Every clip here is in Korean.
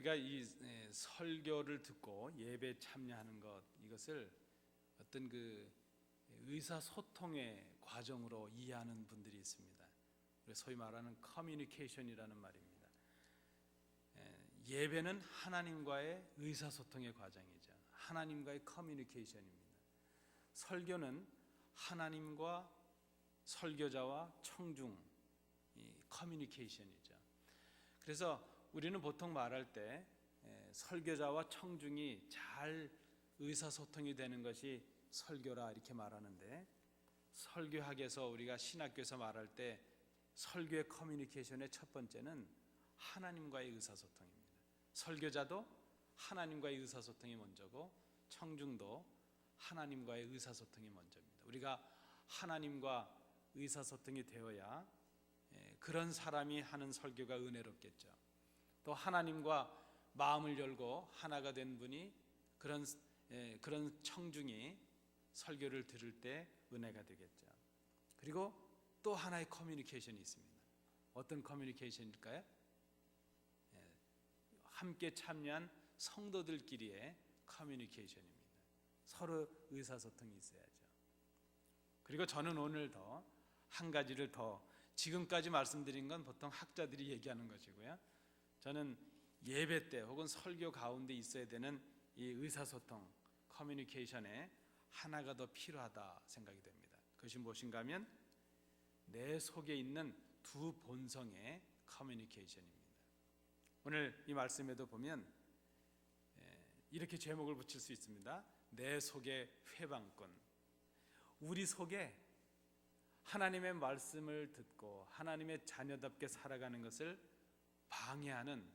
우리가 이 설교를 듣고 예배 참여하는 것, 이것을 어떤 그 의사소통의 과정으로 이해하는 분들이 있습니다. 소위 말하는 커뮤니케이션이라는 말입니다. 예배는 하나님과의 의사소통의 과정이죠. 하나님과의 커뮤니케이션입니다. 설교는 하나님과 설교자와 청중, 이 커뮤니케이션이죠. 그래서 우리는 보통 말할 때 설교자와 청중이 잘 의사소통이 되는 것이 설교라 이렇게 말하는데, 설교학에서 우리가 신학교에서 말할 때 설교의 커뮤니케이션의 첫 번째는 하나님과의 의사소통입니다. 설교자도 하나님과의 의사소통이 먼저고 청중도 하나님과의 의사소통이 먼저입니다. 우리가 하나님과 의사소통이 되어야 그런 사람이 하는 설교가 은혜롭겠죠. 또 하나님과 마음을 열고 하나가 된 분이 그런 청중이 설교를 들을 때 은혜가 되겠죠. 그리고 또 하나의 커뮤니케이션이 있습니다. 어떤 커뮤니케이션일까요? 함께 참여한 성도들끼리의 커뮤니케이션입니다. 서로 의사소통이 있어야죠. 그리고 저는 오늘 더 한 가지를 더, 지금까지 말씀드린 건 보통 학자들이 얘기하는 것이고요, 저는 예배 때 혹은 설교 가운데 있어야 되는 이 의사소통, 커뮤니케이션에 하나가 더 필요하다 생각이 됩니다. 그것이 무엇인가 하면 내 속에 있는 두 본성의 커뮤니케이션입니다. 오늘 이 말씀에도 보면 이렇게 제목을 붙일 수 있습니다. 내 속의 회방꾼. 우리 속에 하나님의 말씀을 듣고 하나님의 자녀답게 살아가는 것을 방해하는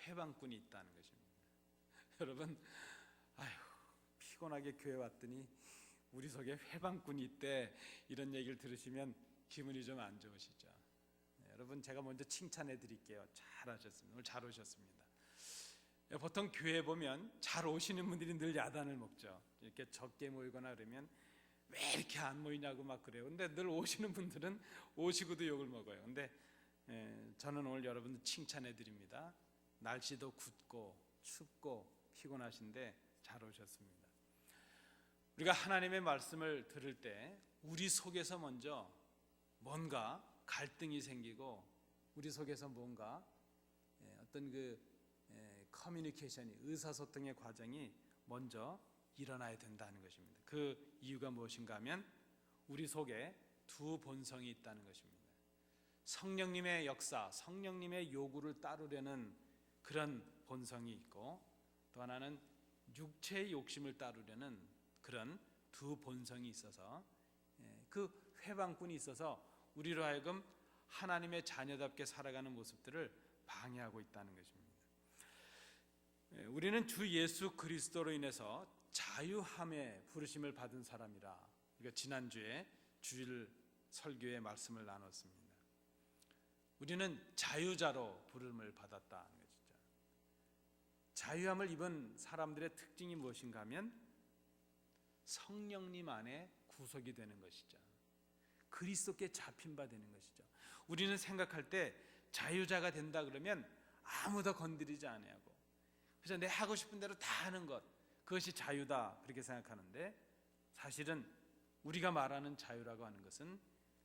회방꾼이 있다는 것입니다. 여러분, 피곤하게 교회 왔더니 우리 속에 회방꾼이 있대, 이런 얘기를 들으시면 기분이 좀 안 좋으시죠? 여러분, 제가 먼저 칭찬해 드릴게요. 잘하셨습니다. 오늘 잘 오셨습니다. 보통 교회 보면 잘 오시는 분들이 늘 야단을 먹죠. 이렇게 적게 모이거나 그러면 왜 이렇게 안 모이냐고 막 그래요. 근데 늘 오시는 분들은 오시고도 욕을 먹어요. 근데 저는 오늘 여러분들 칭찬해 드립니다. 날씨도 굳고 춥고 피곤하신데 잘 오셨습니다. 우리가 하나님의 말씀을 들을 때 우리 속에서 먼저 뭔가 갈등이 생기고 우리 속에서 뭔가 어떤 그 커뮤니케이션이, 의사소통의 과정이 먼저 일어나야 된다는 것입니다. 그 이유가 무엇인가 하면 우리 속에 두 본성이 있다는 것입니다. 성령님의 역사, 성령님의 요구를 따르려는 그런 본성이 있고, 또 하나는 육체의 욕심을 따르려는 그런 두 본성이 있어서 그 회방꾼이 있어서 우리로 하여금 하나님의 자녀답게 살아가는 모습들을 방해하고 있다는 것입니다. 우리는 주 예수 그리스도로 인해서 자유함의 부르심을 받은 사람이라, 이거 지난주에 주일 설교의 말씀을 나눴습니다. 우리는 자유자로 부름을 받았다는 것이죠. 자유함을 입은 사람들의 특징이 무엇인가 하면 성령님 안에 구속이 되는 것이죠. 그리스도께 잡힌 바 되는 것이죠. 우리는 생각할 때 자유자가 된다 그러면 아무도 건드리지 아니하고, 그래서 내 하고 싶은 대로 다 하는 것, 그것이 자유다, 그렇게 생각하는데, 사실은 우리가 말하는 자유라고 하는 것은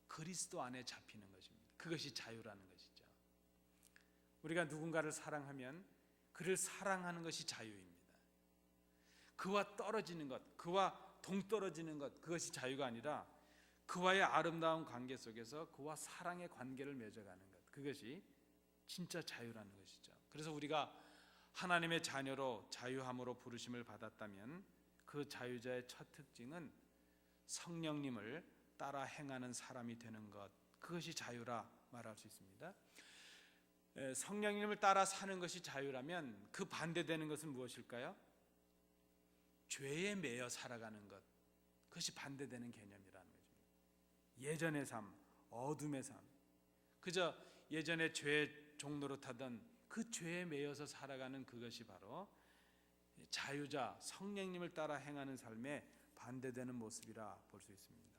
그리스도 안에 잡히는 것입니다. 그것이 자유라는 것이죠. 우리가 누군가를 사랑하면 그를 사랑하는 것이 자유입니다. 그와 떨어지는 것, 그와 동떨어지는 것, 그것이 자유가 아니라 그와의 아름다운 관계 속에서 그와 사랑의 관계를 맺어가는 것, 그것이 진짜 자유라는 것이죠. 그래서 우리가 하나님의 자녀로 자유함으로 부르심을 받았다면 그 자유자의 첫 특징은 성령님을 따라 행하는 사람이 되는 것, 그것이 자유라 말할 수 있습니다. 성령님을 따라 사는 것이 자유라면 그 반대되는 것은 무엇일까요? 죄에 매여 살아가는 것, 그것이 반대되는 개념이라는 것입니다. 예전의 삶, 어둠의 삶, 그저 예전에 죄의 종로로 타던 그 죄에 매여서 살아가는 그것이 바로 자유자, 성령님을 따라 행하는 삶에 반대되는 모습이라 볼 수 있습니다.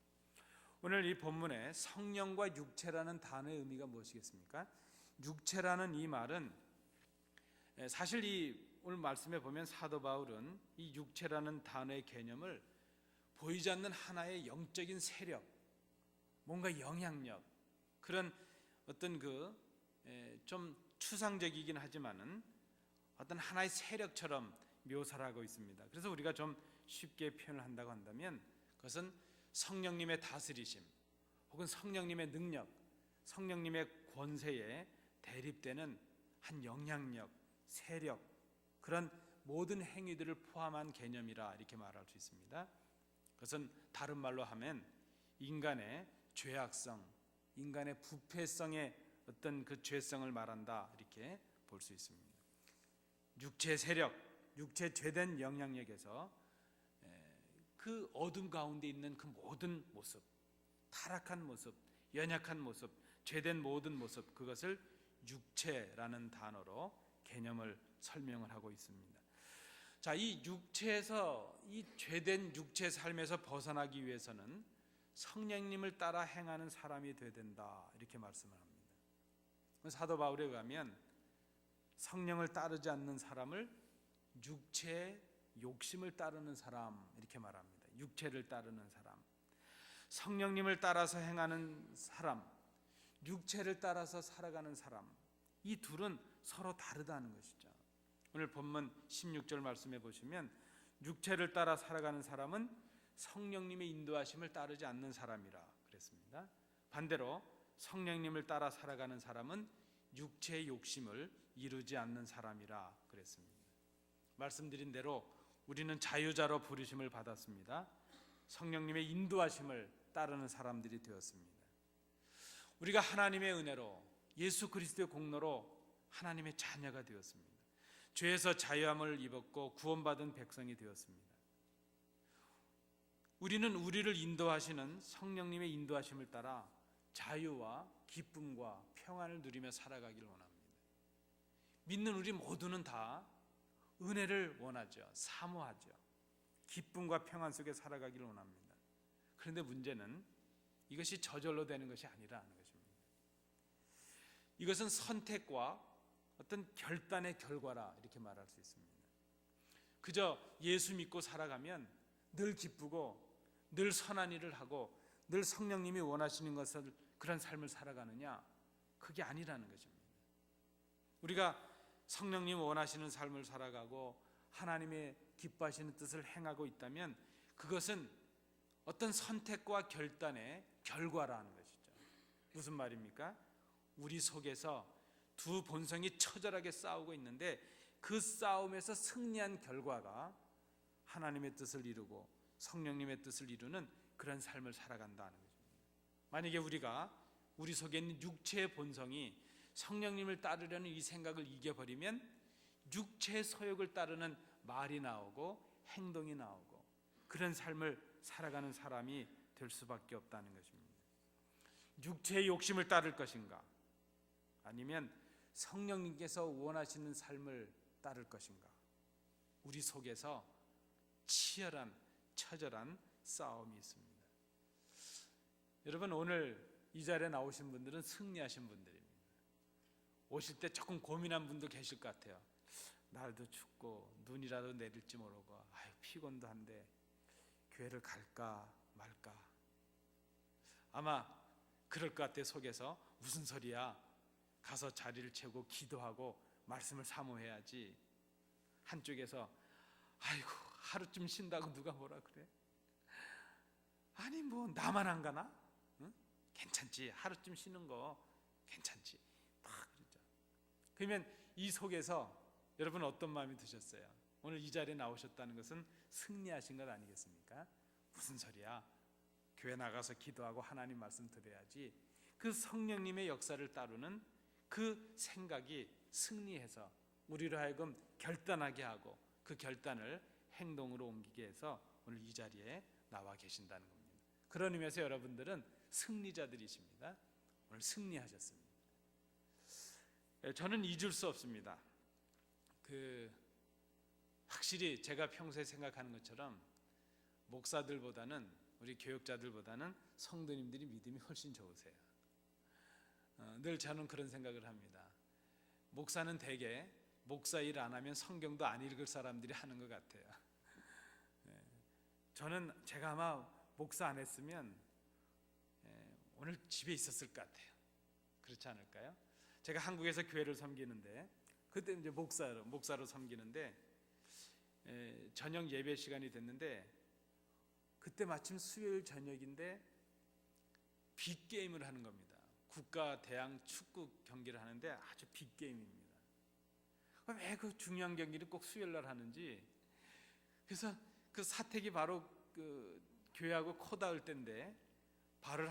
오늘 이 본문에 성령과 육체라는 단어의 의미가 무엇이겠습니까? 육체라는 이 말은 사실 이 오늘 말씀에 보면 사도 바울은 이 육체라는 단어의 개념을 보이지 않는 하나의 영적인 세력, 뭔가 영향력, 그런 어떤 좀 추상적이긴 하지만은 어떤 하나의 세력처럼 묘사를 하고 있습니다. 그래서 우리가 좀 쉽게 표현을 한다고 한다면 그것은 성령님의 다스리심 혹은 성령님의 능력, 성령님의 권세에 대립되는 한 영향력, 세력, 그런 모든 행위들을 포함한 개념이라 이렇게 말할 수 있습니다. 그것은 다른 말로 하면 인간의 죄악성, 인간의 부패성의 어떤 그 죄성을 말한다 이렇게 볼 수 있습니다. 육체 세력, 육체 죄된 영향력에서 그 어둠 가운데 있는 그 모든 모습, 타락한 모습, 연약한 모습, 죄된 모든 모습, 그것을 육체라는 단어로 개념을 설명을 하고 있습니다. 자, 이 육체에서, 이 죄된 육체 삶에서 벗어나기 위해서는 성령님을 따라 행하는 사람이 되어야 된다 이렇게 말씀을 합니다. 사도 바울에 의하면 성령을 따르지 않는 사람을 육체의 욕심을 따르는 사람 이렇게 말합니다. 육체를 따르는 사람, 성령님을 따라서 행하는 사람, 육체를 따라서 살아가는 사람, 이 둘은 서로 다르다는 것이죠. 오늘 본문 16절 말씀해 보시면 육체를 따라 살아가는 사람은 성령님의 인도하심을 따르지 않는 사람이라 그랬습니다. 반대로 성령님을 따라 살아가는 사람은 육체의 욕심을 이루지 않는 사람이라 그랬습니다. 말씀드린 대로 우리는 자유자로 부르심을 받았습니다. 성령님의 인도하심을 따르는 사람들이 되었습니다. 우리가 하나님의 은혜로 예수 그리스도의 공로로 하나님의 자녀가 되었습니다. 죄에서 자유함을 입었고 구원받은 백성이 되었습니다. 우리는 우리를 인도하시는 성령님의 인도하심을 따라 자유와 기쁨과 평안을 누리며 살아가기를 원합니다. 믿는 우리 모두는 다 은혜를 원하죠. 사모하죠. 기쁨과 평안 속에 살아가기를 원합니다. 그런데 문제는 이것이 저절로 되는 것이 아니라는 것입니다. 이것은 선택과 어떤 결단의 결과라 이렇게 말할 수 있습니다. 그저 예수 믿고 살아가면 늘 기쁘고 늘 선한 일을 하고 늘 성령님이 원하시는 것을 그런 삶을 살아가느냐? 그게 아니라는 것입니다. 우리가 성령님 원하시는 삶을 살아가고 하나님의 기뻐하시는 뜻을 행하고 있다면 그것은 어떤 선택과 결단의 결과라는 것이죠. 무슨 말입니까? 우리 속에서 두 본성이 처절하게 싸우고 있는데 그 싸움에서 승리한 결과가 하나님의 뜻을 이루고 성령님의 뜻을 이루는 그런 삶을 살아간다는 것입니다. 만약에 우리가 우리 속에 있는 육체의 본성이 성령님을 따르려는 이 생각을 이겨버리면 육체의 소욕을 따르는 말이 나오고 행동이 나오고 그런 삶을 살아가는 사람이 될 수밖에 없다는 것입니다. 육체의 욕심을 따를 것인가? 아니면 성령님께서 원하시는 삶을 따를 것인가? 우리 속에서 치열한 처절한 싸움이 있습니다. 여러분, 오늘 이 자리에 나오신 분들은 승리하신 분들입니다. 오실 때 조금 고민한 분도 계실 것 같아요. 날도 춥고 눈이라도 내릴지 모르고 피곤도 한데 교회를 갈까 말까. 아마 그럴 것 같아요. 속에서 무슨 소리야, 가서 자리를 채우고 기도하고 말씀을 사모해야지. 한쪽에서 아이고 하루쯤 쉰다고 누가 뭐라 그래? 아니 뭐 나만 안 가나? 응? 괜찮지, 하루쯤 쉬는 거 괜찮지, 막 그러죠. 그러면 이 속에서 여러분 어떤 마음이 드셨어요? 오늘 이 자리에 나오셨다는 것은 승리하신 것 아니겠습니까? 무슨 소리야, 교회 나가서 기도하고 하나님 말씀 들어야지. 그 성령님의 역사를 따르는 그 생각이 승리해서 우리로 하여금 결단하게 하고 그 결단을 행동으로 옮기게 해서 오늘 이 자리에 나와 계신다는 겁니다. 그런 의미에서 여러분들은 승리자들이십니다. 오늘 승리하셨습니다. 저는 잊을 수 없습니다. 확실히 제가 평소에 생각하는 것처럼 목사들보다는, 우리 교육자들보다는 성도님들이 믿음이 훨씬 좋으세요. 늘 저는 그런 생각을 합니다. 목사는 대개 목사 일 안 하면 성경도 안 읽을 사람들이 하는 것 같아요. 저는 제가 아마 목사 안 했으면 오늘 집에 있었을 것 같아요. 그렇지 않을까요? 제가 한국에서 교회를 섬기는데 그때 이제 목사로 섬기는데 저녁 예배 시간이 됐는데 그때 마침 수요일 저녁인데 빅게임을 하는 겁니다. 국가 대항 축구 경기를 하는데 아주 빅게임입니다. 왜 그 중요한 경기를 꼭 수요일 날 하는지. 그래서 그 사택이 바로 그 교회하고 코닿을 때인데 발을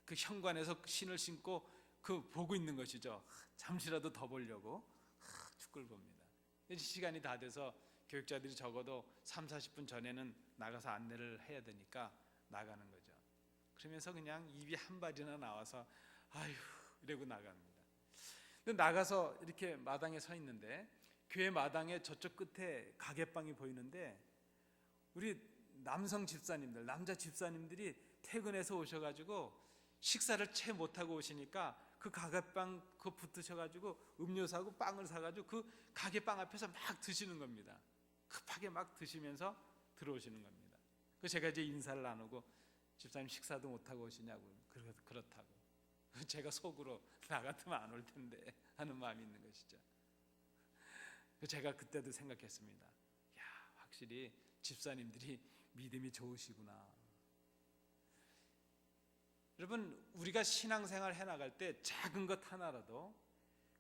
그 현관에서 신을 신고 그 보고 있는 것이죠. 잠시라도 더 보려고 축구를 봅니다. 시간이 다 돼서 교육자들이 적어도 30-40분 전에는 나가서 안내를 해야 되니까 나가는 거죠. 그러면서 그냥 입이 한 발이나 나와서 아휴 이러고 나갑니다. 근데 나가서 이렇게 마당에 서 있는데 교회 마당에 저쪽 끝에 가게방이 보이는데 우리 남성 집사님들, 남자 집사님들이 퇴근해서 오셔가지고 식사를 채 못하고 오시니까 그 가게방 그 붙으셔가지고 음료 사고 빵을 사가지고 그 가게방 앞에서 막 드시는 겁니다. 급하게 막 드시면서 들어오시는 겁니다. 그 제가 이제 인사를 나누고 집사님 식사도 못하고 오시냐고 그렇다고. 제가 속으로 나 같으면 안 올 텐데 하는 마음이 있는 것이죠. 제가 그때도 생각했습니다. 야, 확실히 집사님들이 믿음이 좋으시구나. 여러분, 우리가 신앙생활 해나갈 때 작은 것 하나라도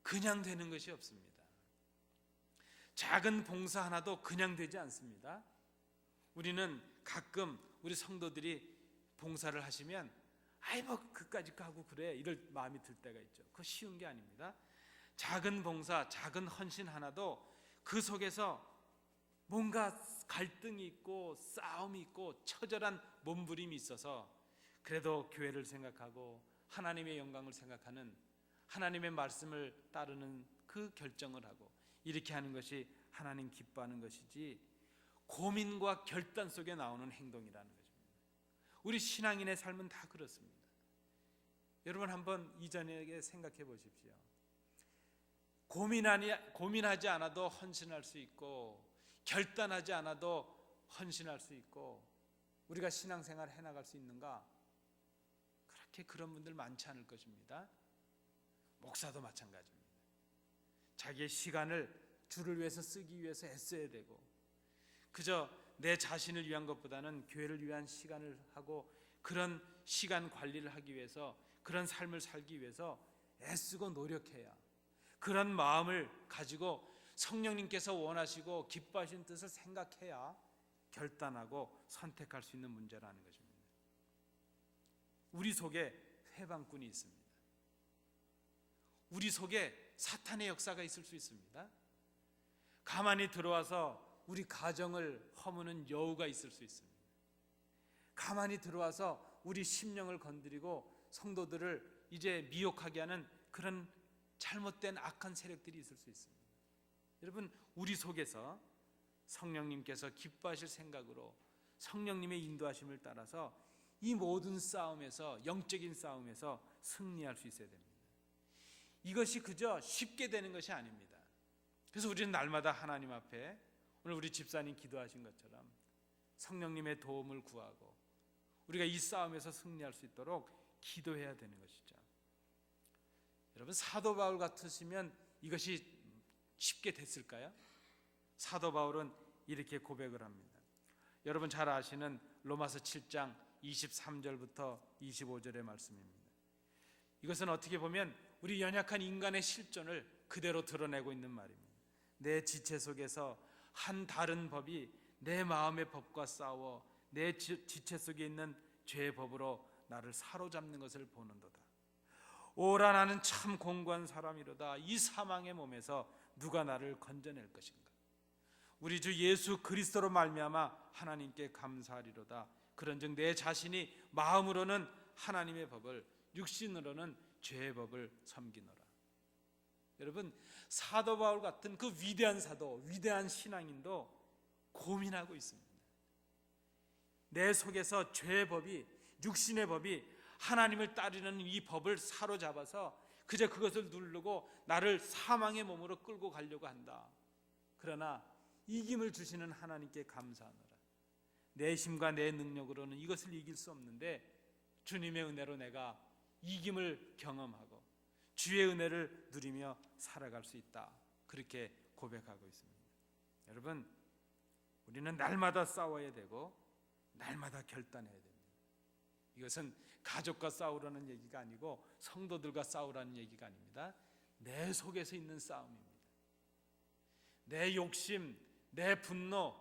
그냥 되는 것이 없습니다. 작은 봉사 하나도 그냥 되지 않습니다. 우리는 가끔 우리 성도들이 봉사를 하시면 아이 뭐 그까짓 거 하고 그래 이럴 마음이 들 때가 있죠. 그거 쉬운 게 아닙니다. 작은 봉사, 작은 헌신 하나도 그 속에서 뭔가 갈등이 있고 싸움이 있고 처절한 몸부림이 있어서 그래도 교회를 생각하고 하나님의 영광을 생각하는 하나님의 말씀을 따르는 그 결정을 하고 이렇게 하는 것이 하나님 기뻐하는 것이지 고민과 결단 속에 나오는 행동이라는 것입니다. 우리 신앙인의 삶은 다 그렇습니다. 여러분 한번 이전에 생각해 보십시오. 고민하지 않아도 헌신할 수 있고 결단하지 않아도 헌신할 수 있고 우리가 신앙생활 해나갈 수 있는가? 그렇게 그런 분들 많지 않을 것입니다. 목사도 마찬가지입니다. 자기의 시간을 주를 위해서 쓰기 위해서 애써야 되고 그저 내 자신을 위한 것보다는 교회를 위한 시간을 하고 그런 시간 관리를 하기 위해서 그런 삶을 살기 위해서 애쓰고 노력해야 그런 마음을 가지고 성령님께서 원하시고 기뻐하시는 뜻을 생각해야 결단하고 선택할 수 있는 문제라는 것입니다. 우리 속에 회방꾼이 있습니다. 우리 속에 사탄의 역사가 있을 수 있습니다. 가만히 들어와서 우리 가정을 허무는 여우가 있을 수 있습니다. 가만히 들어와서 우리 심령을 건드리고 성도들을 이제 미혹하게 하는 그런 잘못된 악한 세력들이 있을 수 있습니다. 여러분 우리 속에서 성령님께서 기뻐하실 생각으로 성령님의 인도하심을 따라서 이 모든 싸움에서 영적인 싸움에서 승리할 수 있어야 됩니다. 이것이 그저 쉽게 되는 것이 아닙니다. 그래서 우리는 날마다 하나님 앞에 오늘 우리 집사님 기도하신 것처럼 성령님의 도움을 구하고 우리가 이 싸움에서 승리할 수 있도록 기도해야 되는 것이죠. 여러분 사도 바울 같으시면 이것이 쉽게 됐을까요? 사도 바울은 이렇게 고백을 합니다. 여러분 잘 아시는 로마서 7장 23절부터 25절의 말씀입니다. 이것은 어떻게 보면 우리 연약한 인간의 실존을 그대로 드러내고 있는 말입니다. 내 지체 속에서 한 다른 법이 내 마음의 법과 싸워 내 지체 속에 있는 죄의 법으로 나를 사로잡는 것을 보는도다. 오라 나는 참 공고한 사람이로다. 이 사망의 몸에서 누가 나를 건져낼 것인가? 우리 주 예수 그리스도로 말미암아 하나님께 감사하리로다. 그런즉 내 자신이 마음으로는 하나님의 법을 육신으로는 죄의 법을 섬기노라. 여러분 사도 바울 같은 그 위대한 사도, 위대한 신앙인도 고민하고 있습니다. 내 속에서 죄의 법이, 육신의 법이 하나님을 따르는 이 법을 사로잡아서 그저 그것을 누르고 나를 사망의 몸으로 끌고 가려고 한다. 그러나 이김을 주시는 하나님께 감사하노라. 내 힘과 내 능력으로는 이것을 이길 수 없는데 주님의 은혜로 내가 이김을 경험하고 주의 은혜를 누리며 살아갈 수 있다. 그렇게 고백하고 있습니다. 여러분, 우리는 날마다 싸워야 되고 날마다 결단해야 됩니다. 이것은 가족과 싸우라는 얘기가 아니고 성도들과 싸우라는 얘기가 아닙니다. 내 속에서 있는 싸움입니다. 내 욕심, 내 분노,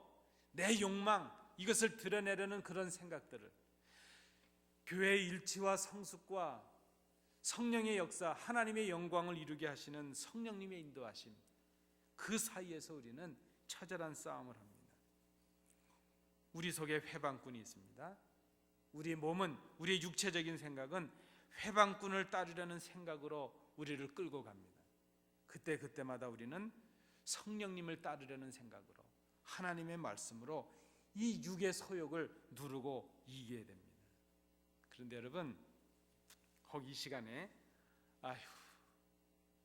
내 욕망, 이것을 드러내려는 그런 생각들을 교회의 일치와 성숙과 성령의 역사, 하나님의 영광을 이루게 하시는 성령님의 인도하심, 그 사이에서 우리는 처절한 싸움을 합니다. 우리 속에 회방꾼이 있습니다. 우리 몸은, 우리의 육체적인 생각은 회방꾼을 따르려는 생각으로 우리를 끌고 갑니다. 그때마다 우리는 성령님을 따르려는 생각으로, 하나님의 말씀으로 이 육의 소욕을 누르고 이기게 됩니다. 그런데 여러분, 이 시간에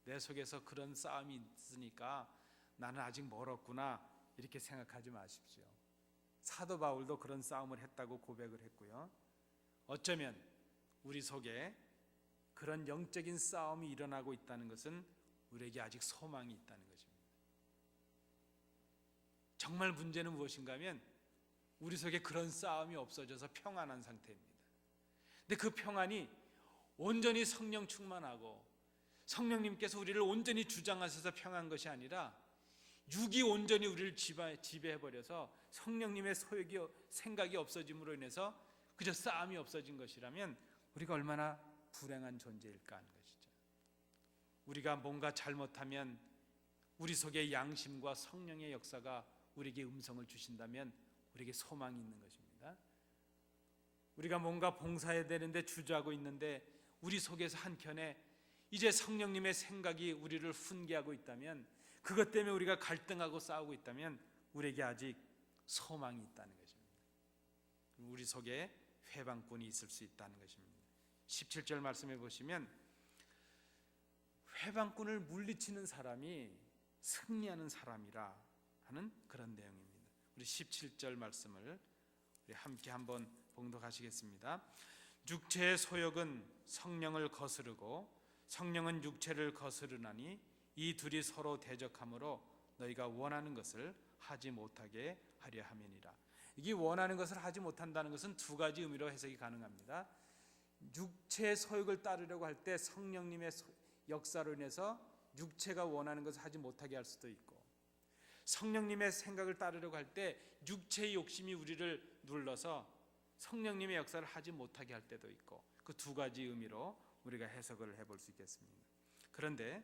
내 속에서 그런 싸움이 있으니까 나는 아직 멀었구나, 이렇게 생각하지 마십시오. 사도 바울도 그런 싸움을 했다고 고백을 했고요. 어쩌면 우리 속에 그런 영적인 싸움이 일어나고 있다는 것은 우리에게 아직 소망이 있다는 것입니다. 정말 문제는 무엇인가 하면 우리 속에 그런 싸움이 없어져서 평안한 상태입니다. 근데 그 평안이 온전히 성령 충만하고 성령님께서 우리를 온전히 주장하셔서 평안한 것이 아니라 육이 온전히 우리를 지배해버려서 성령님의 소욕이, 생각이 없어짐으로 인해서 그저 싸움이 없어진 것이라면 우리가 얼마나 불행한 존재일까 하는 것이죠. 우리가 뭔가 잘못하면 우리 속에 양심과 성령의 역사가 우리에게 음성을 주신다면 우리에게 소망이 있는 것입니다. 우리가 뭔가 봉사해야 되는데 주저하고 있는데 우리 속에서 한켠에 이제 성령님의 생각이 우리를 훈계하고 있다면, 그것 때문에 우리가 갈등하고 싸우고 있다면 우리에게 아직 소망이 있다는 것입니다. 우리 속에 회방꾼이 있을 수 있다는 것입니다. 17절 말씀해 보시면 회방꾼을 물리치는 사람이 승리하는 사람이라 하는 그런 내용입니다. 우리 17절 말씀을 우리 함께 한번 봉독하시겠습니다. 육체의 소욕은 성령을 거스르고 성령은 육체를 거스르나니 이 둘이 서로 대적하므로 너희가 원하는 것을 하지 못하게 하려 함이니라. 이게 원하는 것을 하지 못한다는 것은 두 가지 의미로 해석이 가능합니다. 육체의 소욕을 따르려고 할 때 성령님의 역사로 인해서 육체가 원하는 것을 하지 못하게 할 수도 있고, 성령님의 생각을 따르려고 할 때 육체의 욕심이 우리를 눌러서 성령님의 역사를 하지 못하게 할 때도 있고, 그 두 가지 의미로 우리가 해석을 해볼 수 있겠습니다. 그런데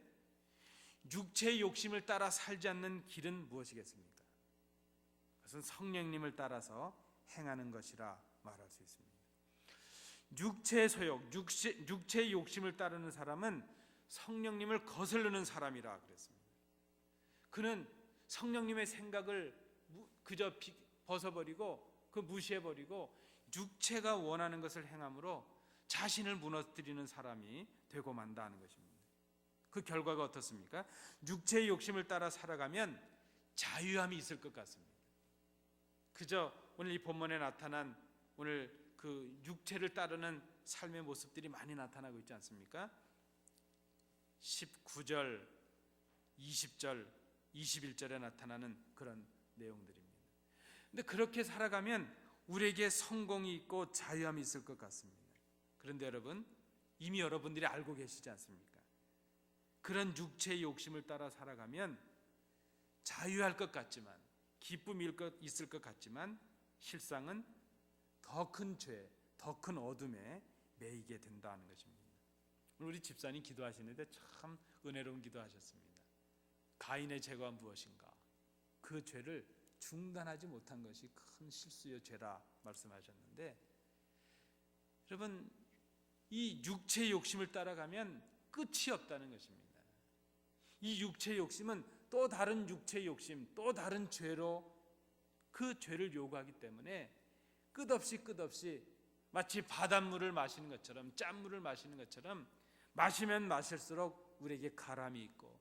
육체의 욕심을 따라 살지 않는 길은 무엇이겠습니까? 그것은 성령님을 따라서 행하는 것이라 말할 수 있습니다. 육체의 소욕, 육체의 욕심을 따르는 사람은 성령님을 거스르는 사람이라 그랬습니다. 그는 성령님의 생각을 그저 벗어버리고 그 무시해버리고 육체가 원하는 것을 행함으로 자신을 무너뜨리는 사람이 되고 만다는 것입니다. 그 결과가 어떻습니까? 육체의 욕심을 따라 살아가면 자유함이 있을 것 같습니다. 그저 오늘 이 본문에 나타난 오늘 그 육체를 따르는 삶의 모습들이 많이 나타나고 있지 않습니까? 19절, 20절, 21절에 나타나는 그런 내용들입니다. 근데 그렇게 살아가면 우리에게 성공이 있고 자유함이 있을 것 같습니다. 그런데 여러분, 이미 여러분들이 알고 계시지 않습니까? 그런 육체의 욕심을 따라 살아가면 자유할 것 같지만, 기쁨이 있을 것 같지만 실상은 더 큰 죄, 더 큰 어둠에 매이게 된다는 것입니다. 우리 집사님 기도하시는데 참 은혜로운 기도하셨습니다. 가인의 죄가 무엇인가? 그 죄를 중단하지 못한 것이 큰 실수의 죄라 말씀하셨는데, 여러분, 이 육체의 욕심을 따라가면 끝이 없다는 것입니다. 이 육체의 욕심은 또 다른 육체의 욕심, 또 다른 죄로 그 죄를 요구하기 때문에 끝없이 마치 바닷물을 마시는 것처럼, 짠물을 마시는 것처럼 마시면 마실수록 우리에게 가람이 있고,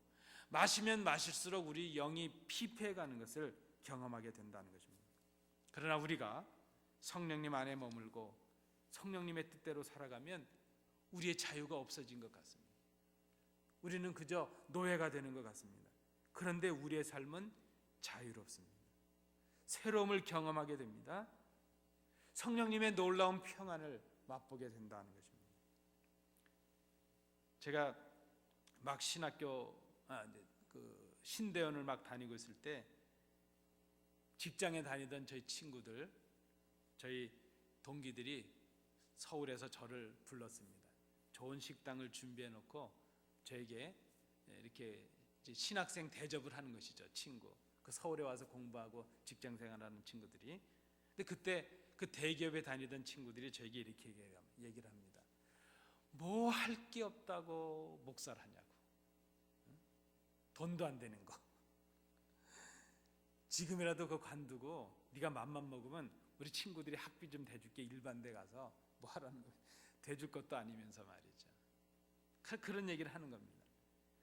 마시면 마실수록 우리 영이 피폐해가는 것을 경험하게 된다는 것입니다. 그러나 우리가 성령님 안에 머물고 성령님의 뜻대로 살아가면 우리의 자유가 없어진 것 같습니다. 우리는 그저 노예가 되는 것 같습니다. 그런데 우리의 삶은 자유롭습니다. 새로움을 경험하게 됩니다. 성령님의 놀라운 평안을 맛보게 된다는 것입니다. 제가 막 신대원을 막 다니고 있을 때 직장에 다니던 저희 친구들, 저희 동기들이 서울에서 저를 불렀습니다. 좋은 식당을 준비해 놓고 저에게 이렇게 신학생 대접을 하는 것이죠. 친구, 그 서울에 와서 공부하고 직장 생활하는 친구들이. 근데 그때 그 대기업에 다니던 친구들이 저에게 이렇게 얘기를 합니다. 뭐 할 게 없다고 목사를 하냐고. 돈도 안 되는 거. 지금이라도 그거 관두고 네가 맘만 먹으면 우리 친구들이 학비 좀 대줄게. 일반대 가서 뭐 하라는 거예요. 대줄 것도 아니면서 말이죠. 그런 얘기를 하는 겁니다.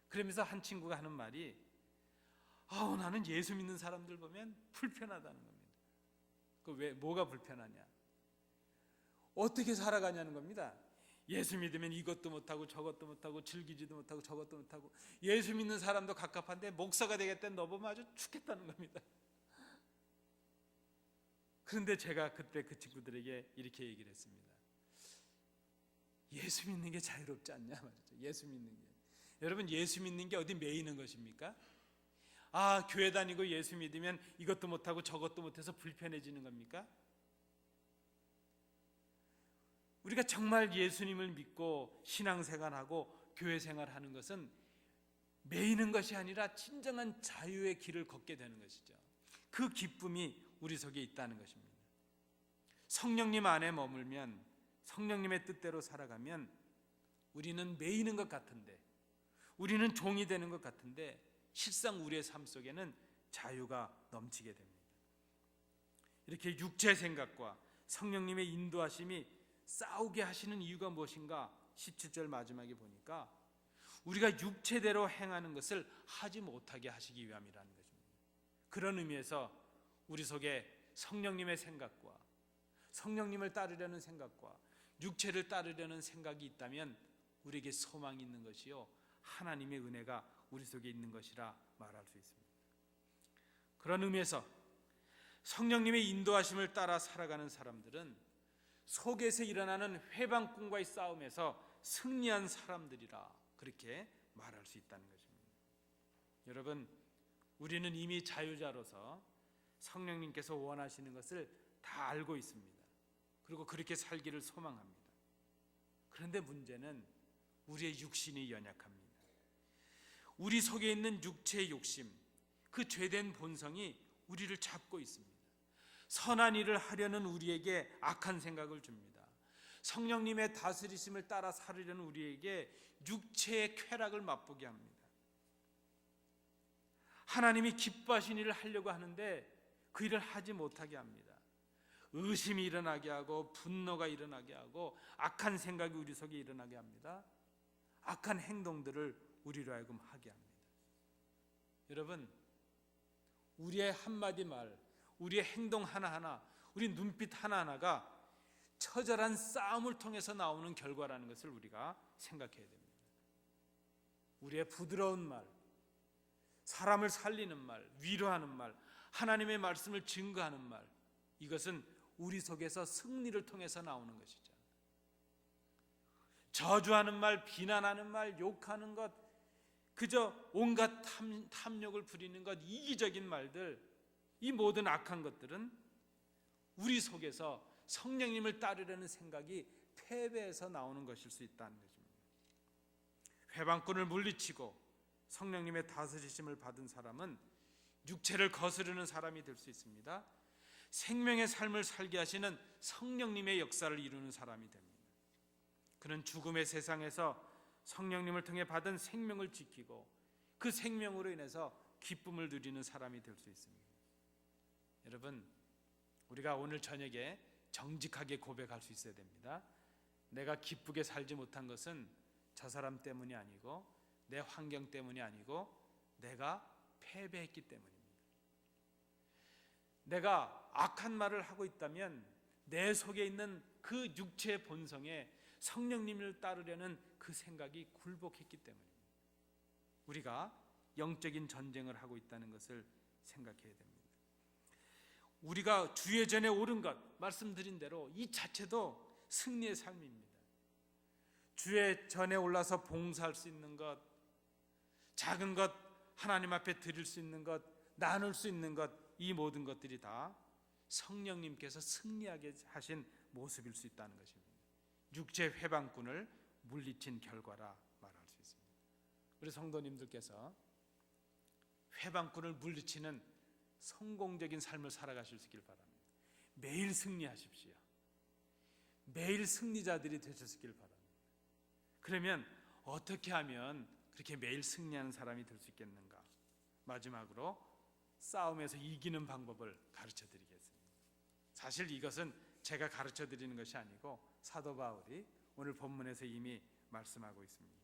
그러면서 한 친구가 하는 말이, 나는 예수 믿는 사람들 보면 불편하다는 겁니다. 왜, 뭐가 불편하냐? 어떻게 살아가냐는 겁니다. 예수 믿으면 이것도 못하고 저것도 못하고 즐기지도 못하고 저것도 못하고, 예수 믿는 사람도 갑갑한데 목사가 되겠다는 너 보면 아주 죽겠다는 겁니다. 그런데 제가 그때 그 친구들에게 이렇게 얘기를 했습니다. 예수 믿는 게 자유롭지 않냐 말이죠. 예수 믿는 게. 여러분, 예수 믿는 게 어디 매이는 것입니까? 교회 다니고 예수 믿으면 이것도 못하고 저것도 못해서 불편해지는 겁니까? 우리가 정말 예수님을 믿고 신앙생활하고 교회생활하는 것은 매이는 것이 아니라 진정한 자유의 길을 걷게 되는 것이죠. 그 기쁨이 우리 속에 있다는 것입니다. 성령님 안에 머물면, 성령님의 뜻대로 살아가면 우리는 매이는 것 같은데, 우리는 종이 되는 것 같은데, 실상 우리의 삶 속에는 자유가 넘치게 됩니다. 이렇게 육체 생각과 성령님의 인도하심이 싸우게 하시는 이유가 무엇인가? 17절 마지막에 보니까 우리가 육체대로 행하는 것을 하지 못하게 하시기 위함이라는 것입니다. 그런 의미에서 우리 속에 성령님의 생각과 성령님을 따르려는 생각과 육체를 따르려는 생각이 있다면 우리에게 소망이 있는 것이요, 하나님의 은혜가 우리 속에 있는 것이라 말할 수 있습니다. 그런 의미에서 성령님의 인도하심을 따라 살아가는 사람들은 속에서 일어나는 회방꾼과의 싸움에서 승리한 사람들이라, 그렇게 말할 수 있다는 것입니다. 여러분, 우리는 이미 자유자로서 성령님께서 원하시는 것을 다 알고 있습니다. 그리고 그렇게 살기를 소망합니다. 그런데 문제는 우리의 육신이 연약합니다. 우리 속에 있는 육체의 욕심, 그 죄된 본성이 우리를 잡고 있습니다. 선한 일을 하려는 우리에게 악한 생각을 줍니다. 성령님의 다스리심을 따라 살으려는 우리에게 육체의 쾌락을 맛보게 합니다. 하나님이 기뻐하신 일을 하려고 하는데 그 일을 하지 못하게 합니다. 의심이 일어나게 하고 분노가 일어나게 하고 악한 생각이 우리 속에 일어나게 합니다. 악한 행동들을 우리로 하여금 하게 합니다. 여러분, 우리의 한마디 말, 우리의 행동 하나하나, 우리 눈빛 하나하나가 처절한 싸움을 통해서 나오는 결과라는 것을 우리가 생각해야 됩니다. 우리의 부드러운 말, 사람을 살리는 말, 위로하는 말, 하나님의 말씀을 증거하는 말, 이것은 우리 속에서 승리를 통해서 나오는 것이죠. 저주하는 말, 비난하는 말, 욕하는 것, 그저 온갖 탐욕을 부리는 것, 이기적인 말들, 이 모든 악한 것들은 우리 속에서 성령님을 따르려는 생각이 패배해서 나오는 것일 수 있다는 것입니다. 회방꾼을 물리치고 성령님의 다스리심을 받은 사람은 육체를 거스르는 사람이 될 수 있습니다. 생명의 삶을 살게 하시는 성령님의 역사를 이루는 사람이 됩니다. 그는 죽음의 세상에서 성령님을 통해 받은 생명을 지키고 그 생명으로 인해서 기쁨을 누리는 사람이 될 수 있습니다. 여러분, 우리가 오늘 저녁에 정직하게 고백할 수 있어야 됩니다. 내가 기쁘게 살지 못한 것은 저 사람 때문이 아니고 내 환경 때문이 아니고 내가 패배했기 때문입니다. 내가 악한 말을 하고 있다면 내 속에 있는 그 육체의 본성에 성령님을 따르려는 그 생각이 굴복했기 때문입니다. 우리가 영적인 전쟁을 하고 있다는 것을 생각해야 됩니다. 우리가 주의 전에 옳은 것, 말씀드린 대로 이 자체도 승리의 삶입니다. 주의 전에 올라서 봉사할 수 있는 것, 작은 것 하나님 앞에 드릴 수 있는 것, 나눌 수 있는 것, 이 모든 것들이 다 성령님께서 승리하게 하신 모습일 수 있다는 것입니다. 육체 회방꾼을 물리친 결과라 말할 수 있습니다. 우리 성도님들께서 회방꾼을 물리치는 성공적인 삶을 살아가실 수 있길 바랍니다. 매일 승리하십시오. 매일 승리자들이 되셨길 바랍니다. 그러면 어떻게 하면 그렇게 매일 승리하는 사람이 될 수 있겠는가? 마지막으로 싸움에서 이기는 방법을 가르쳐 드리겠습니다. 사실 이것은 제가 가르쳐 드리는 것이 아니고 사도 바울이 오늘 본문에서 이미 말씀하고 있습니다.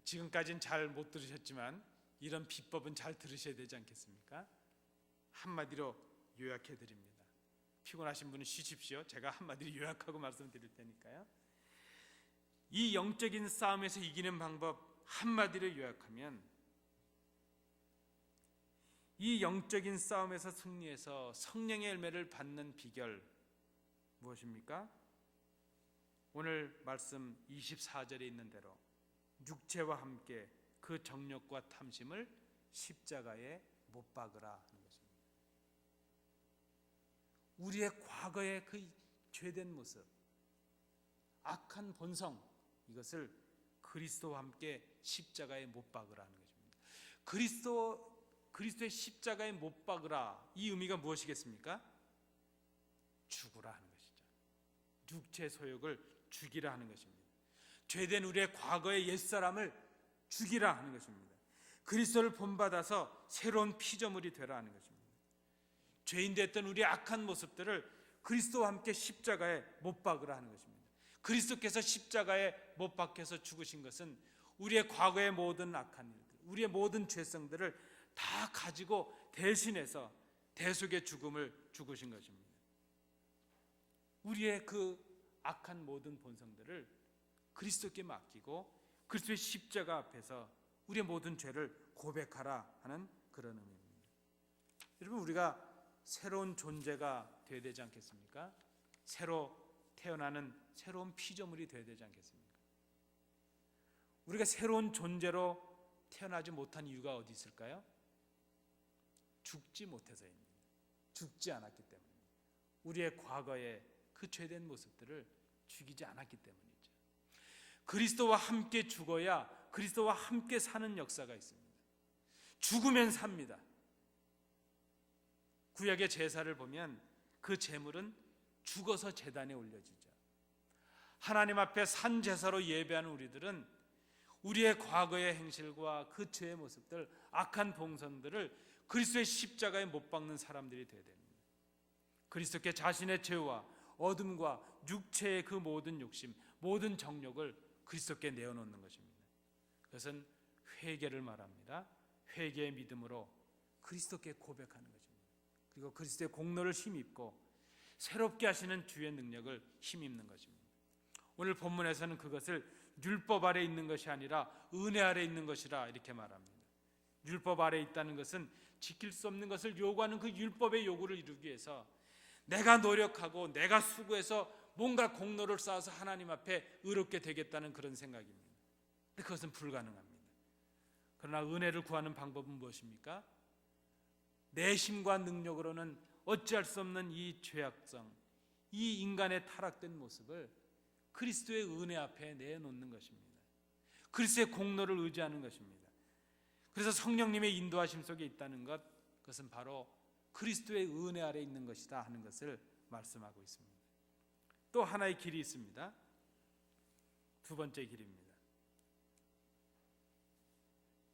지금까지는 잘 못 들으셨지만 이런 비법은 잘 들으셔야 되지 않겠습니까? 한마디로 요약해 드립니다. 피곤하신 분은 쉬십시오. 제가 한마디로 요약하고 말씀드릴 테니까요. 이 영적인 싸움에서 이기는 방법 한마디로 요약하면, 이 영적인 싸움에서 승리해서 성령의 열매를 받는 비결 무엇입니까? 오늘 말씀 24절에 있는 대로 육체와 함께 그 정욕과 탐심을 십자가에 못 박으라 하는 것입니다. 우리의 과거의 그 죄된 모습, 악한 본성, 이것을 그리스도와 함께 십자가에 못 박으라 하는 것입니다. 그리스도의 십자가에 못 박으라, 이 의미가 무엇이겠습니까? 죽으라 하는 것이죠. 육체 소욕을 죽이라 하는 것입니다. 죄된 우리의 과거의 옛사람을 죽이라 하는 것입니다. 그리스도를 본받아서 새로운 피조물이 되라 하는 것입니다. 죄인 됐던 우리의 악한 모습들을 그리스도와 함께 십자가에 못 박으라 하는 것입니다. 그리스도께서 십자가에 못 박혀서 죽으신 것은 우리의 과거의 모든 악한 일들, 우리의 모든 죄성들을 다 가지고 대신해서 대속의 죽음을 죽으신 것입니다. 우리의 그 악한 모든 본성들을 그리스도께 맡기고 그리스도의 십자가 앞에서 우리의 모든 죄를 고백하라 하는 그런 의미입니다. 여러분, 우리가 새로운 존재가 되어야 되지 않겠습니까? 새로 태어나는 새로운 피조물이 되어야 되지 않겠습니까? 우리가 새로운 존재로 태어나지 못한 이유가 어디 있을까요? 죽지 못해서입니다. 죽지 않았기 때문입니다. 우리의 과거의 그 죄된 모습들을 죽이지 않았기 때문이죠. 그리스도와 함께 죽어야 그리스도와 함께 사는 역사가 있습니다. 죽으면 삽니다. 구약의 제사를 보면 그 제물은 죽어서 제단에 올려지죠. 하나님 앞에 산 제사로 예배하는 우리들은 우리의 과거의 행실과 그 죄의 모습들, 악한 본성들을 그리스도의 십자가에 못 박는 사람들이 되어야 됩니다. 그리스도께 자신의 죄와 어둠과 육체의 그 모든 욕심, 모든 정욕을 그리스도께 내어놓는 것입니다. 그것은 회개를 말합니다. 회개의 믿음으로 그리스도께 고백하는 것입니다. 그리고 그리스도의 공로를 힘입고 새롭게 하시는 주의 능력을 힘입는 것입니다. 오늘 본문에서는 그것을 율법 아래 있는 것이 아니라 은혜 아래 있는 것이라 이렇게 말합니다. 율법 아래 있다는 것은 지킬 수 없는 것을 요구하는 그 율법의 요구를 이루기 위해서 내가 노력하고 내가 수고해서 뭔가 공로를 쌓아서 하나님 앞에 의롭게 되겠다는 그런 생각입니다. 그것은 불가능합니다. 그러나 은혜를 구하는 방법은 무엇입니까? 내 힘과 능력으로는 어찌할 수 없는 이 죄악성, 이 인간의 타락된 모습을 그리스도의 은혜 앞에 내놓는 것입니다. 그리스도의 공로를 의지하는 것입니다. 그래서 성령님의 인도하심 속에 있다는 것, 그것은 바로 그리스도의 은혜 아래 있는 것이다 하는 것을 말씀하고 있습니다. 또 하나의 길이 있습니다. 두 번째 길입니다.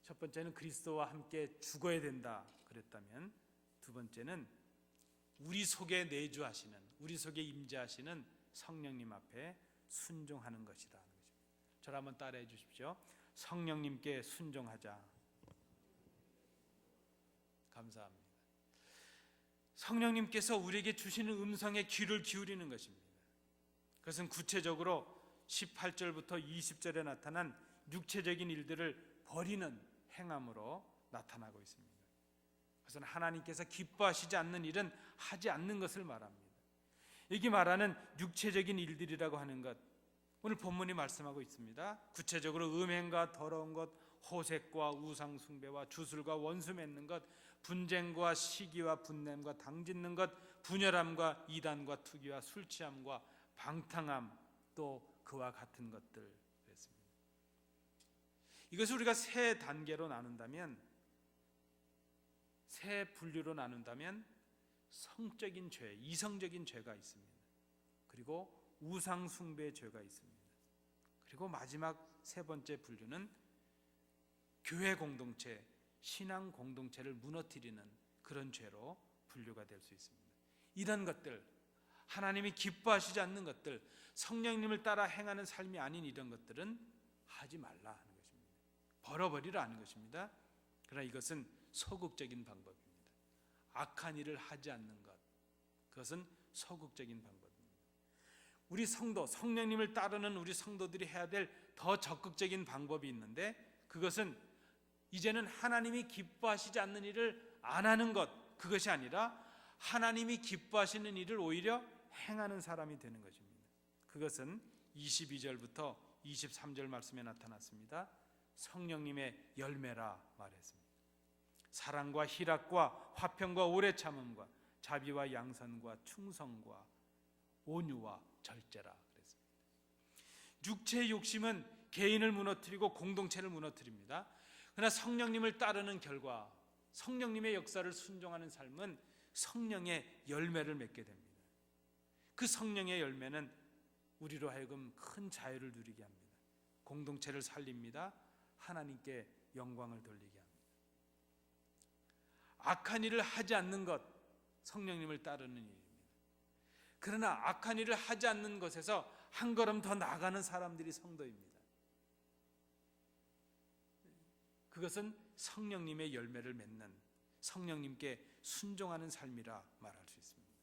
첫 번째는 그리스도와 함께 죽어야 된다 그랬다면, 두 번째는 우리 속에 내주하시는, 우리 속에 임재하시는 성령님 앞에 순종하는 것이다 하는 것입니다. 저를 한번 따라해 주십시오. 성령님께 순종하자. 감사합니다. 성령님께서 우리에게 주시는 음성에 귀를 기울이는 것입니다. 그것은 구체적으로 18절부터 20절에 나타난 육체적인 일들을 버리는 행함으로 나타나고 있습니다. 그것은 하나님께서 기뻐하시지 않는 일은 하지 않는 것을 말합니다. 여기 말하는 육체적인 일들이라고 하는 것, 오늘 본문이 말씀하고 있습니다. 구체적으로 음행과 더러운 것, 호색과 우상 숭배와 주술과 원수 맺는 것, 분쟁과 시기와 분냄과 당짓는 것, 분열함과 이단과 투기와 술 취함과 방탕함, 또 그와 같은 것들 그랬습니다. 이것을 우리가 세 단계로 나눈다면, 세 분류로 나눈다면 성적인 죄, 이성적인 죄가 있습니다. 그리고 우상 숭배의 죄가 있습니다. 그리고 마지막 세 번째 분류는 교회 공동체, 신앙 공동체를 무너뜨리는 그런 죄로 분류가 될 수 있습니다. 이런 것들, 하나님이 기뻐하시지 않는 것들, 성령님을 따라 행하는 삶이 아닌 이런 것들은 하지 말라 하는 것입니다. 벌어버리라 하는 것입니다. 그러나 이것은 소극적인 방법입니다. 악한 일을 하지 않는 것, 그것은 소극적인 방법입니다. 우리 성도, 성령님을 따르는 우리 성도들이 해야 될 더 적극적인 방법이 있는데, 그것은 이제는 하나님이 기뻐하시지 않는 일을 안 하는 것, 그것이 아니라 하나님이 기뻐하시는 일을 오히려 행하는 사람이 되는 것입니다. 그것은 22절부터 23절 말씀에 나타났습니다. 성령님의 열매라 말했습니다. 사랑과 희락과 화평과 오래 참음과 자비와 양선과 충성과 온유와 절제라 그랬습니다. 육체의 욕심은 개인을 무너뜨리고 공동체를 무너뜨립니다. 그러나 성령님을 따르는 결과, 성령님의 역사를 순종하는 삶은 성령의 열매를 맺게 됩니다. 그 성령의 열매는 우리로 하여금 큰 자유를 누리게 합니다. 공동체를 살립니다. 하나님께 영광을 돌리게 합니다. 악한 일을 하지 않는 것, 성령님을 따르는 일입니다. 그러나 악한 일을 하지 않는 것에서 한 걸음 더 나아가는 사람들이 성도입니다. 그것은 성령님의 열매를 맺는, 성령님께 순종하는 삶이라 말할 수 있습니다.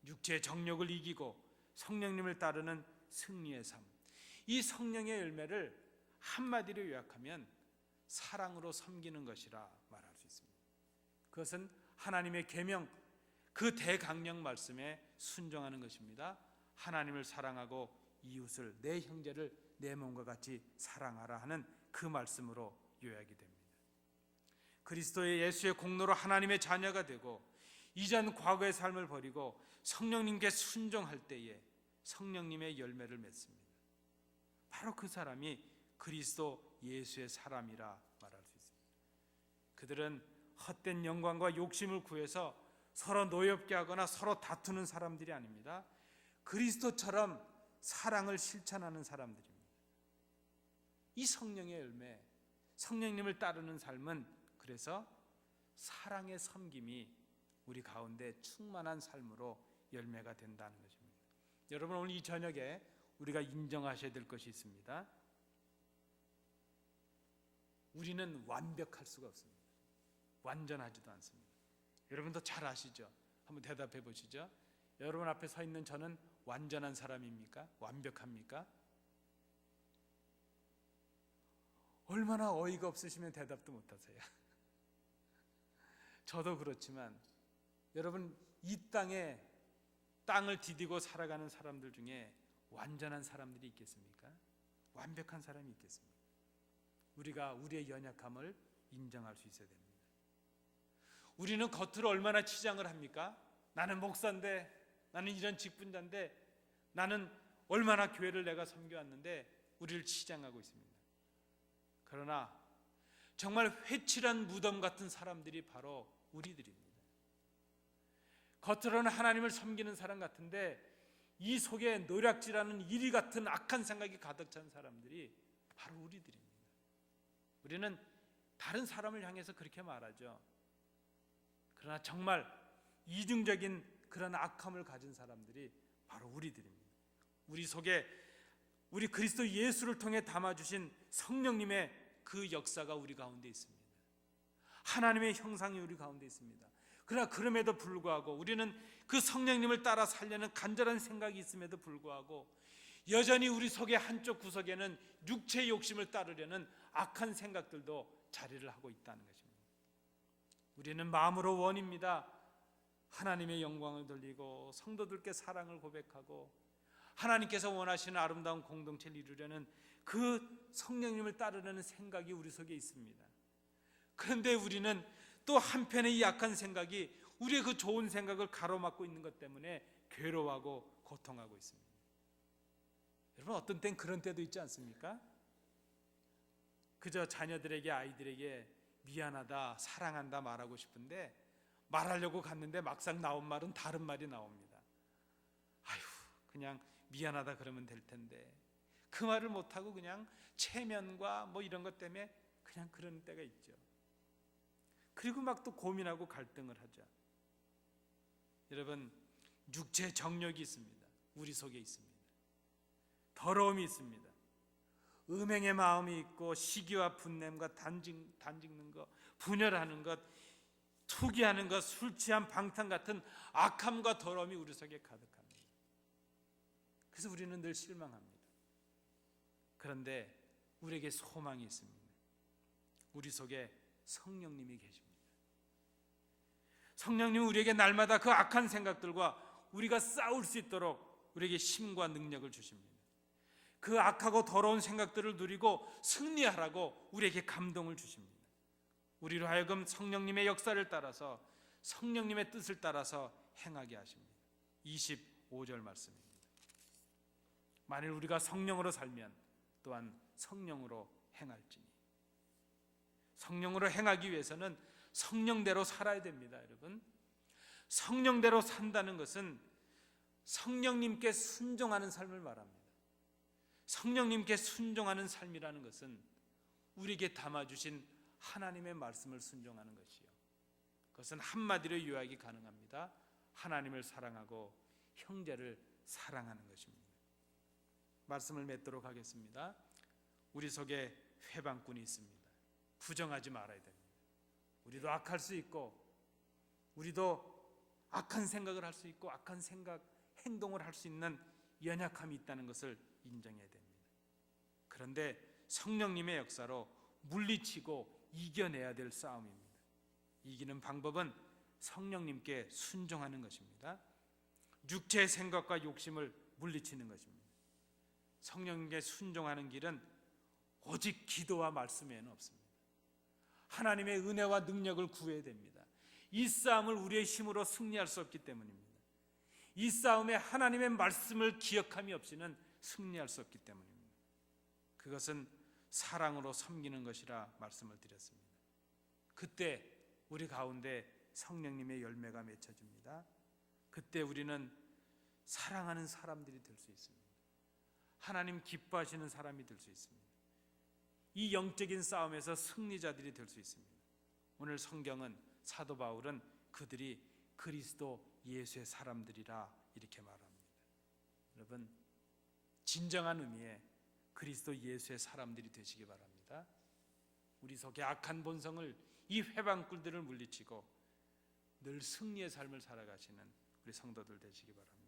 육체의 정욕을 이기고 성령님을 따르는 승리의 삶, 이 성령의 열매를 한마디로 요약하면 사랑으로 섬기는 것이라 말할 수 있습니다. 그것은 하나님의 계명, 그 대강령 말씀에 순종하는 것입니다. 하나님을 사랑하고 이웃을, 내 형제를 내 몸과 같이 사랑하라 하는 그 말씀으로 요약이 됩니다. 그리스도의 예수의 공로로 하나님의 자녀가 되고 이전 과거의 삶을 버리고 성령님께 순종할 때에 성령님의 열매를 맺습니다. 바로 그 사람이 그리스도 예수의 사람이라 말할 수 있습니다. 그들은 헛된 영광과 욕심을 구해서 서로 노엽게 하거나 서로 다투는 사람들이 아닙니다. 그리스도처럼 사랑을 실천하는 사람들입니다. 이 성령의 열매, 성령님을 따르는 삶은 그래서 사랑의 섬김이 우리 가운데 충만한 삶으로 열매가 된다는 것입니다. 여러분, 오늘 이 저녁에 우리가 인정하셔야 될 것이 있습니다. 우리는 완벽할 수가 없습니다. 완전하지도 않습니다. 여러분도 잘 아시죠? 한번 대답해 보시죠. 여러분 앞에 서 있는 저는 완전한 사람입니까? 완벽합니까? 얼마나 어이가 없으시면 대답도 못하세요. 저도 그렇지만 여러분, 이 땅을 디디고 살아가는 사람들 중에 완전한 사람들이 있겠습니까? 완벽한 사람이 있겠습니까? 우리가 우리의 연약함을 인정할 수 있어야 됩니다. 우리는 겉으로 얼마나 치장을 합니까? 나는 목사인데, 나는 이런 직분자인데, 나는 얼마나 교회를 내가 섬겨왔는데 우리를 치장하고 있습니다. 그러나 정말 회칠한 무덤 같은 사람들이 바로 우리들입니다. 겉으로는 하나님을 섬기는 사람 같은데 이 속에 노략질하는 이리 같은 악한 생각이 가득 찬 사람들이 바로 우리들입니다. 우리는 다른 사람을 향해서 그렇게 말하죠. 그러나 정말 이중적인 그런 악함을 가진 사람들이 바로 우리들입니다. 우리 속에 우리 그리스도 예수를 통해 담아주신 성령님의 그 역사가 우리 가운데 있습니다. 하나님의 형상이 우리 가운데 있습니다. 그러나 그럼에도 불구하고 우리는 그 성령님을 따라 살려는 간절한 생각이 있음에도 불구하고 여전히 우리 속의 한쪽 구석에는 육체의 욕심을 따르려는 악한 생각들도 자리를 하고 있다는 것입니다. 우리는 마음으로 원입니다. 하나님의 영광을 돌리고 성도들께 사랑을 고백하고 하나님께서 원하시는 아름다운 공동체를 이루려는 그 성령님을 따르려는 생각이 우리 속에 있습니다. 그런데 우리는 또 한편의 이 악한 생각이 우리의 그 좋은 생각을 가로막고 있는 것 때문에 괴로워하고 고통하고 있습니다. 여러분, 어떤 땐 그런 때도 있지 않습니까? 그저 자녀들에게, 아이들에게 미안하다, 사랑한다 말하고 싶은데 말하려고 갔는데 막상 나온 말은 다른 말이 나옵니다. 아휴, 그냥 미안하다 그러면 될 텐데 그 말을 못하고 그냥 체면과 뭐 이런 것 때문에 그냥 그러는 때가 있죠. 그리고 막 또 고민하고 갈등을 하죠. 여러분, 육체 정욕이 있습니다. 우리 속에 있습니다. 더러움이 있습니다. 음행의 마음이 있고 시기와 분냄과 단짓는 것, 분열하는 것, 투기하는 것, 술 취한 방탕 같은 악함과 더러움이 우리 속에 가득합니다. 그래서 우리는 늘 실망합니다. 그런데 우리에게 소망이 있습니다. 우리 속에 성령님이 계십니다. 성령님은 우리에게 날마다 그 악한 생각들과 우리가 싸울 수 있도록 우리에게 힘과 능력을 주십니다. 그 악하고 더러운 생각들을 누리고 승리하라고 우리에게 감동을 주십니다. 우리로 하여금 성령님의 역사를 따라서 성령님의 뜻을 따라서 행하게 하십니다. 25절 말씀입니다. 만일 우리가 성령으로 살면 또한 성령으로 행할지니. 성령으로 행하기 위해서는 성령대로 살아야 됩니다. 여러분, 성령대로 산다는 것은 성령님께 순종하는 삶을 말합니다. 성령님께 순종하는 삶이라는 것은 우리에게 담아주신 하나님의 말씀을 순종하는 것이요, 그것은 한마디로 요약이 가능합니다. 하나님을 사랑하고 형제를 사랑하는 것입니다. 말씀을 맺도록 하겠습니다. 우리 속에 회방꾼이 있습니다. 부정하지 말아야 됩니다. 우리도 악할 수 있고 우리도 악한 생각을 할 수 있고 악한 생각, 행동을 할 수 있는 연약함이 있다는 것을 인정해야 됩니다. 그런데 성령님의 역사로 물리치고 이겨내야 될 싸움입니다. 이기는 방법은 성령님께 순종하는 것입니다. 육체의 생각과 욕심을 물리치는 것입니다. 성령님께 순종하는 길은 오직 기도와 말씀 외에는 없습니다. 하나님의 은혜와 능력을 구해야 됩니다. 이 싸움을 우리의 힘으로 승리할 수 없기 때문입니다. 이 싸움에 하나님의 말씀을 기억함이 없이는 승리할 수 없기 때문입니다. 그것은 사랑으로 섬기는 것이라 말씀을 드렸습니다. 그때 우리 가운데 성령님의 열매가 맺혀집니다. 그때 우리는 사랑하는 사람들이 될 수 있습니다. 하나님 기뻐하시는 사람이 될 수 있습니다. 이 영적인 싸움에서 승리자들이 될 수 있습니다. 오늘 성경은, 사도 바울은 그들이 그리스도 예수의 사람들이라 이렇게 말합니다. 여러분, 진정한 의미의 그리스도 예수의 사람들이 되시기 바랍니다. 우리 속에 악한 본성을, 이 회방꾼들을 물리치고 늘 승리의 삶을 살아가시는 우리 성도들 되시기 바랍니다.